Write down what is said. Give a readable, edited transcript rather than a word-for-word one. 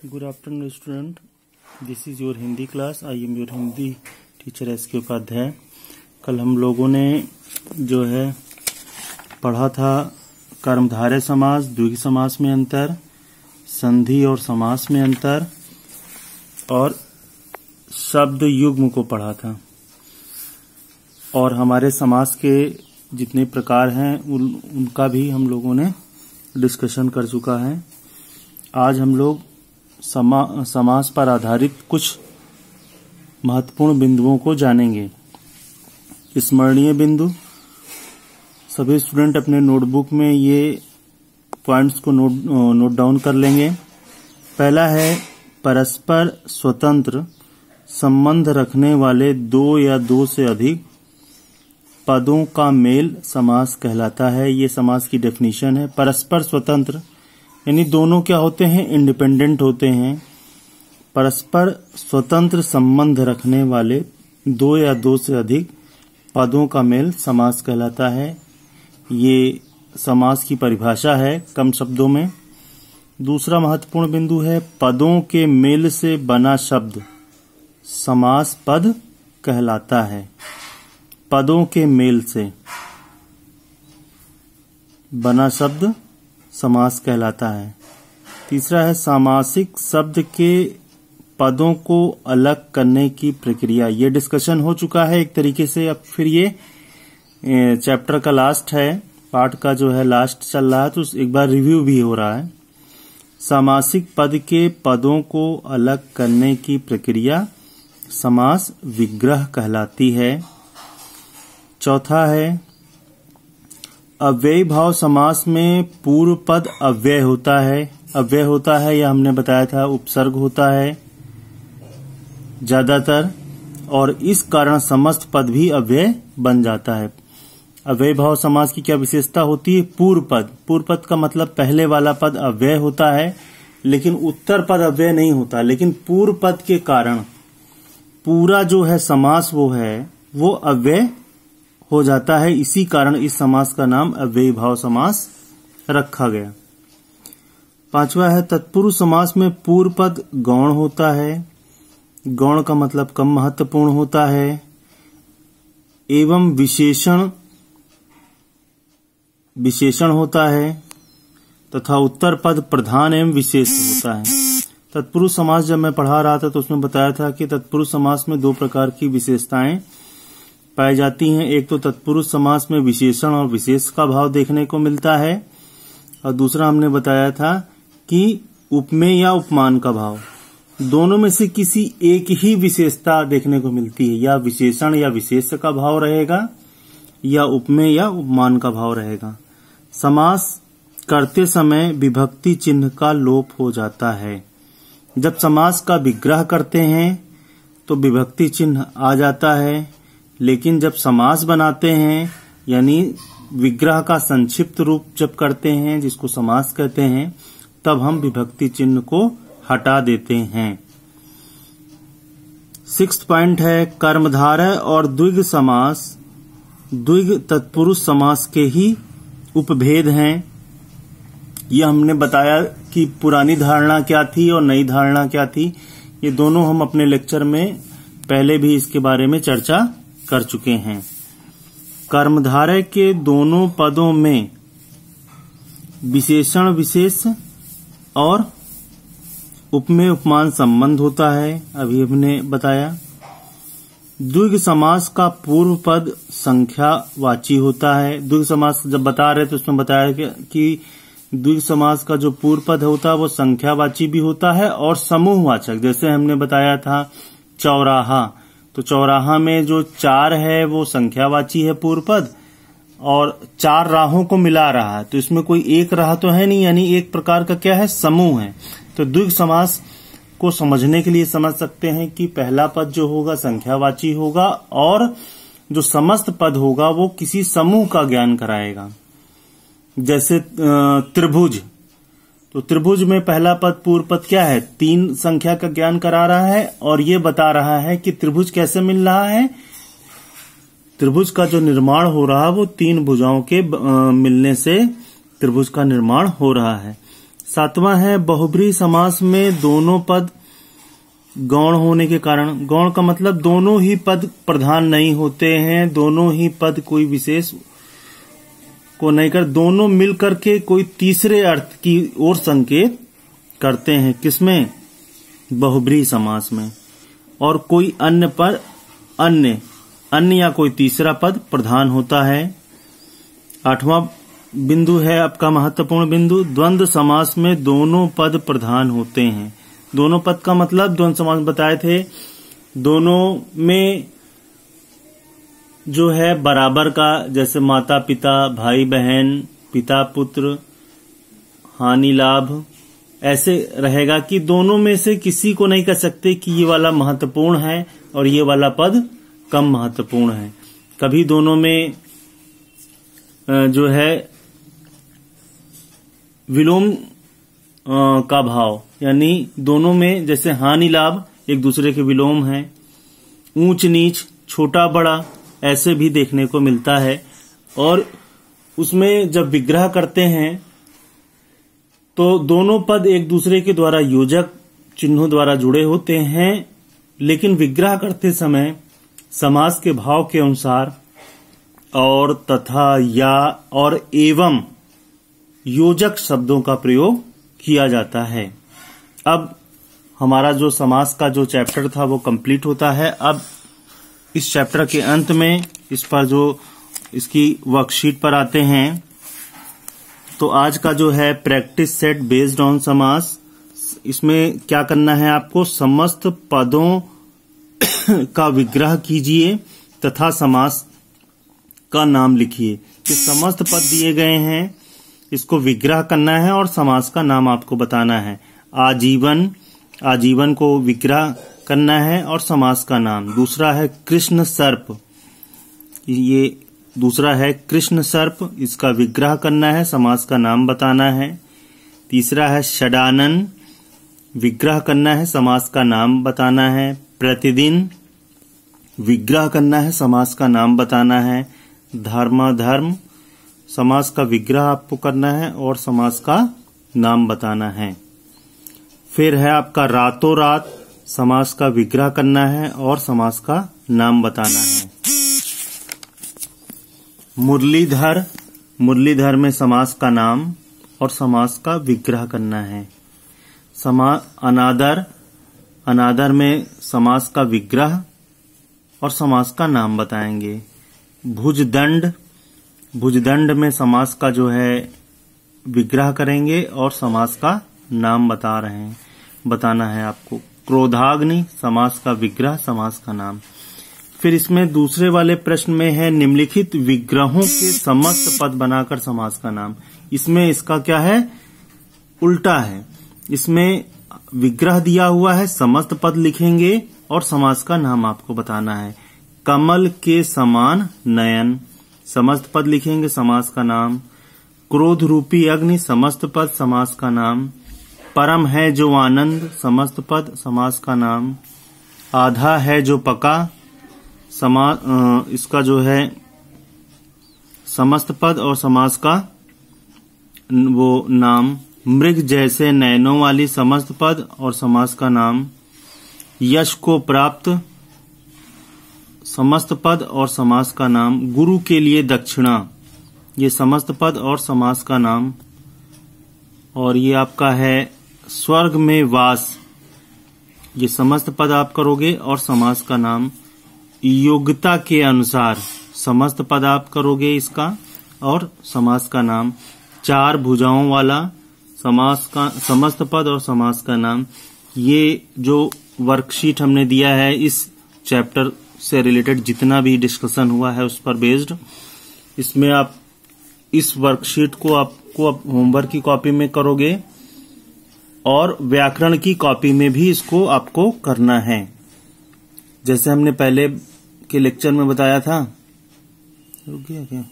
Good afternoon, student. This is your Hindi class. I am your Hindi teacher SK Upadhyay. कल हम लोगों ने जो है पढ़ा था कर्मधारय समास, द्विगु समास में अंतर, संधि और समास में अंतर और शब्द युग्म को पढ़ा था। और हमारे समास के जितने प्रकार हैं उनका भी हम लोगों ने डिस्कशन कर चुका है। आज हम लोग समास पर आधारित कुछ महत्वपूर्ण बिंदुओं को जानेंगे। स्मरणीय बिंदु, सभी स्टूडेंट अपने नोटबुक में ये पॉइंट्स को नोट डाउन कर लेंगे। पहला है परस्पर स्वतंत्र संबंध रखने वाले दो या दो से अधिक पदों का मेल समास कहलाता है। ये समास की डेफिनेशन है। परस्पर स्वतंत्र यानी दोनों क्या होते हैं, इंडिपेंडेंट होते हैं। परस्पर स्वतंत्र संबंध रखने वाले दो या दो से अधिक पदों का मेल समास कहलाता है। ये समास की परिभाषा है कम शब्दों में। दूसरा महत्वपूर्ण बिंदु है पदों के मेल से बना शब्द समास पद कहलाता है। पदों के मेल से बना शब्द समास कहलाता है। तीसरा है सामासिक शब्द के पदों को अलग करने की प्रक्रिया। ये डिस्कशन हो चुका है एक तरीके से। अब फिर ये चैप्टर का लास्ट है, पार्ट का जो है लास्ट चल रहा है, तो एक बार रिव्यू भी हो रहा है। सामासिक पद के पदों को अलग करने की प्रक्रिया समास विग्रह कहलाती है। चौथा है अव्ययी भाव समास में पूर्व पद अव्यय होता है। अव्यय होता है या हमने बताया था उपसर्ग होता है ज्यादातर, और इस कारण समस्त पद भी अव्यय बन जाता है। अव्ययी भाव समास की क्या विशेषता होती है? पूर्व पद। पूर्व पद का मतलब पहले वाला पद अव्यय होता है, लेकिन उत्तर पद अव्यय नहीं होता। लेकिन पूर्व पद के कारण पूरा जो है समास वो अव्यय हो जाता है। इसी कारण इस समास का नाम अव्ययी भाव समास रखा गया। पांचवा है तत्पुरुष समास में पूर्व पद गौण होता है। गौण का मतलब कम महत्वपूर्ण होता है, एवं विशेषण होता है तथा उत्तर पद प्रधान एवं विशेष होता है। तत्पुरुष समास जब मैं पढ़ा रहा था तो उसमें बताया था कि तत्पुरुष समास में दो प्रकार की विशेषताएं पाई जाती हैं। एक तो तत्पुरुष समास में विशेषण और विशेष का भाव देखने को मिलता है, और दूसरा हमने बताया था कि उपमेय या उपमान का भाव। दोनों में से किसी एक ही विशेषता देखने को मिलती है। या विशेषण या विशेष का भाव रहेगा, या उपमेय या उपमान का भाव रहेगा। समास करते समय विभक्ति चिन्ह का लोप हो जाता है। जब समास का विग्रह करते हैं तो विभक्ति चिन्ह आ जाता है, लेकिन जब समास बनाते हैं यानी विग्रह का संक्षिप्त रूप जब करते हैं, जिसको समास कहते हैं, तब हम विभक्ति चिन्ह को हटा देते हैं। 6th पॉइंट है कर्मधारय और द्विगु समास द्विगु तत्पुरुष समास के ही उपभेद हैं। यह हमने बताया कि पुरानी धारणा क्या थी और नई धारणा क्या थी। ये दोनों हम अपने लेक्चर में पहले भी इसके बारे में चर्चा कर चुके हैं। कर्मधारय के दोनों पदों में विशेषण विशेष और उपमेय उपमान संबंध होता है, अभी हमने बताया। द्विगु समास का पूर्व पद संख्यावाची होता है। द्विगु समास जब बता रहे तो उसमें बताया कि द्विगु समास का जो पूर्व पद होता है वो संख्यावाची भी होता है और समूहवाचक। जैसे हमने बताया था चौराहा, तो चौराहा में जो चार है वो संख्यावाची है पूर्व पद, और चार राहों को मिला रहा है, तो इसमें कोई एक राह तो है नहीं, यानी एक प्रकार का क्या है, समूह है। तो द्विगु समास को समझने के लिए समझ सकते हैं कि पहला पद जो होगा संख्यावाची होगा और जो समस्त पद होगा वो किसी समूह का ज्ञान कराएगा। जैसे त्रिभुज, तो त्रिभुज में पहला पद पूर्व पद क्या है, 3 संख्या का ज्ञान करा रहा है, और ये बता रहा है कि त्रिभुज कैसे मिल रहा है। त्रिभुज का जो निर्माण हो रहा है वो 3 भुजाओं के मिलने से त्रिभुज का निर्माण हो रहा है। 7वां है बहुब्रीहि समास में दोनों पद गौण होने के कारण। गौण का मतलब दोनों ही पद प्रधान नहीं होते हैं, दोनों ही पद कोई विशेष को नहीं कर, दोनों मिलकर के कोई तीसरे अर्थ की ओर संकेत करते हैं। किसमें? बहुब्रीहि समास में। और कोई अन्य पर अन्य या कोई तीसरा पद प्रधान होता है। 8वां बिंदु है आपका महत्वपूर्ण बिंदु, द्वंद्व समास में दोनों पद प्रधान होते हैं। दोनों पद का मतलब द्वंद्व समास बताए थे, दोनों में जो है बराबर का, जैसे माता पिता, भाई बहन, पिता पुत्र, हानि लाभ, ऐसे रहेगा कि दोनों में से किसी को नहीं कह सकते कि ये वाला महत्वपूर्ण है और ये वाला पद कम महत्वपूर्ण है। कभी दोनों में जो है विलोम का भाव, यानी दोनों में जैसे हानि लाभ एक दूसरे के विलोम है, ऊंच नीच, छोटा बड़ा, ऐसे भी देखने को मिलता है। और उसमें जब विग्रह करते हैं तो दोनों पद एक दूसरे के द्वारा योजक चिन्हों द्वारा जुड़े होते हैं, लेकिन विग्रह करते समय समास के भाव के अनुसार और, तथा, या और एवं योजक शब्दों का प्रयोग किया जाता है। अब हमारा जो समास का जो चैप्टर था वो कंप्लीट होता है। अब इस चैप्टर के अंत में इस पर जो इसकी वर्कशीट पर आते हैं, तो आज का जो है प्रैक्टिस सेट बेस्ड ऑन समास, इसमें क्या करना है आपको? समस्त पदों का विग्रह कीजिए तथा समास का नाम लिखिए। ये समस्त पद दिए गए हैं, इसको विग्रह करना है और समास का नाम आपको बताना है। आजीवन को विग्रह करना है और समास का नाम। दूसरा है कृष्ण सर्प, ये दूसरा है कृष्ण सर्प, इसका विग्रह करना है, समास का नाम बताना है। तीसरा है षडानन, विग्रह करना है, समास का नाम बताना है। प्रतिदिन, विग्रह करना है, समास का नाम बताना है। धर्माधर्म, समास का विग्रह आपको करना है और समास का नाम बताना है। फिर है आपका रातों रात, समास का विग्रह करना है और समास का नाम बताना है। मुरलीधर, मुरलीधर में समास का नाम और समास का विग्रह करना है। अनादर, अनादर में समास का विग्रह और समास का नाम बताएंगे। भुजदंड, भुजदंड में समास का जो है विग्रह करेंगे और समास का नाम बताना है आपको। क्रोधाग्नि, समास का विग्रह, समास का नाम। फिर इसमें दूसरे वाले प्रश्न में है निम्नलिखित विग्रहों के समस्त पद बनाकर समास का नाम। इसमें इसका क्या है? उल्टा है। इसमें विग्रह दिया हुआ है, समस्त पद लिखेंगे और समास का नाम आपको बताना है। कमल के समान नयन, समस्त पद लिखेंगे, समास का नाम। क्रोध रूपी अग्नि, समस्त पद, समास का नाम। परम है जो आनंद, समस्त पद, समास का नाम। आधा है जो पका, इसका जो है समस्त पद और समास का वो नाम। मृग जैसे नैनों वाली, समस्त पद और समास का नाम। यश को प्राप्त, समस्त पद और समास का नाम। गुरु के लिए दक्षिणा, ये समस्त पद और समास का नाम। और ये आपका है स्वर्ग में वास, ये समस्त पद आप करोगे और समास का नाम। योग्यता के अनुसार, समस्त पद आप करोगे इसका और समास का नाम। चार भुजाओं वाला, समास का समस्त पद और समास का नाम। ये जो वर्कशीट हमने दिया है इस चैप्टर से रिलेटेड जितना भी डिस्कशन हुआ है उस पर बेस्ड, इसमें आप इस वर्कशीट को आपको होमवर्क की कॉपी में करोगे और व्याकरण की कॉपी में भी इसको आपको करना है। जैसे हमने पहले के लेक्चर में बताया था, रुक गया क्या?